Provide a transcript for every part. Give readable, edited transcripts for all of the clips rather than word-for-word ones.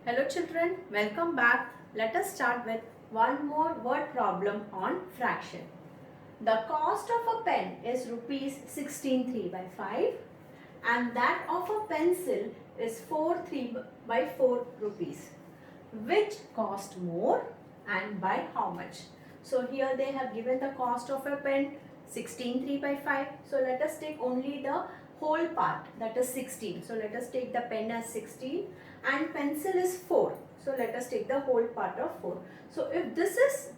Hello children, welcome back. Let us start with one more word problem on fraction. The cost of a pen is rupees 16 by 5 and that of a pencil is 4 by 4 rupees. Which cost more and by how much? So here they have given the cost of a pen 16 by 5. So let us take only the whole part, that is 16. So let us take the pen as 16 and pencil is 4. So let us take the whole part of 4. So if this is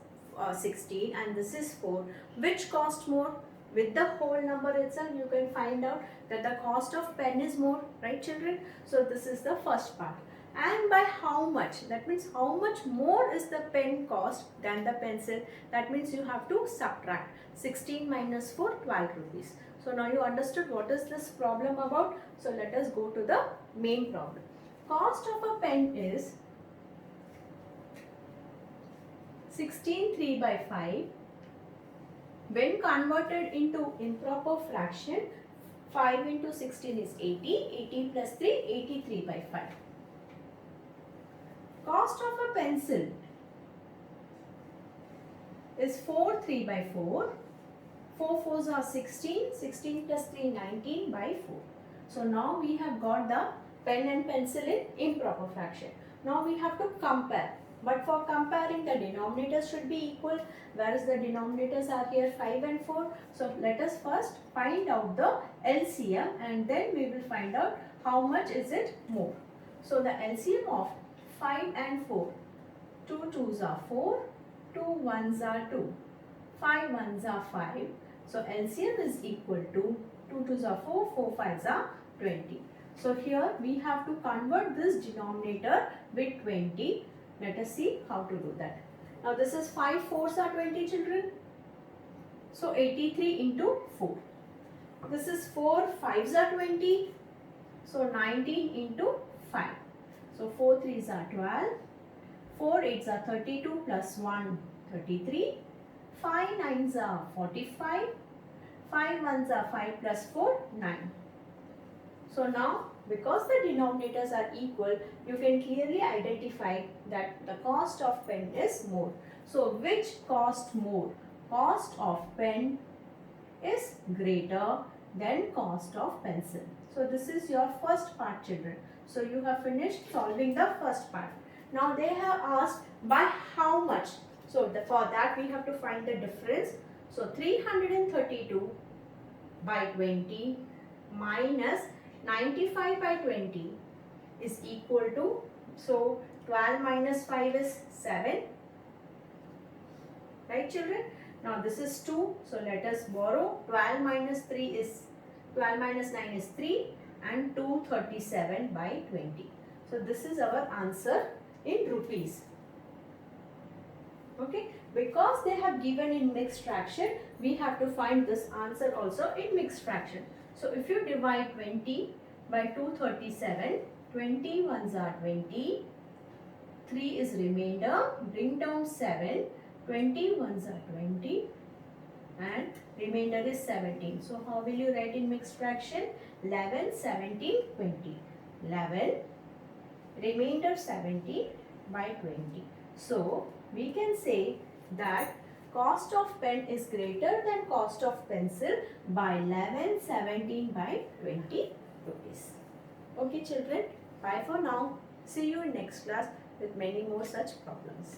16 and this is 4, which cost more? With the whole number itself you can find out that the cost of pen is more, right children? So this is the first part. And by how much? That means how much more is the pen cost than the pencil? That means you have to subtract 16 minus 4, 12 rupees. So now you understood what is this problem about. So let us go to the main problem. Cost of a pen is 16 by 5. When converted into improper fraction, 5 into 16 is 80. 80 plus 3, 83 by 5. Cost of a pencil is 4 by 4. 4 fours are 16. 16 plus 3, 19 by 4. So now we have got the pen and pencil in improper fraction. Now we have to compare. But for comparing, the denominators should be equal, whereas the denominators are here 5 and 4. So let us first find out the LCM and then we will find out how much is it more. So the LCM of 5 and 4. 2 2s are 4, 2 1s are 2, 5 1s are 5. So LCM is equal to 2 2s are 4, 4 5s are 20. So here we have to convert this denominator with 20. Let us see how to do that. Now this is 5 4s are 20 children. So 83 into 4. This is 4 5s are 20. So 19 into 5. So 4 3s are 12. 4 8s are 32 plus 1 33. 5 9s are 45. 5 1s are 5 plus 4 9. So now because the denominators are equal, you can clearly identify that the cost of pen is more. So which cost more? Cost of pen is greater than cost of pencil. So this is your first part children. So you have finished solving the first part. Now they have asked by how much. So for that we have to find the difference. So 332 by 20 minus 95 by 20 is equal to, so 12 minus 5 is 7. Right children? Now this is 2. So let us borrow. 12 minus 3 is, 12 minus 9 is 3 and 237 by 20. So this is our answer in rupees. Okay, because they have given in mixed fraction, we have to find this answer also in mixed fraction. So if you divide 20 by 237, 20 ones are 20, 3 is remainder, bring down 7, 20 ones are 20 and remainder is 17. So how will you write in mixed fraction? 11, 17, 20. 11, remainder 17 by 20. So we can say that cost of pen is greater than cost of pencil by 11, 17 by 20 rupees. Okay children, bye for now. See you in next class with many more such problems.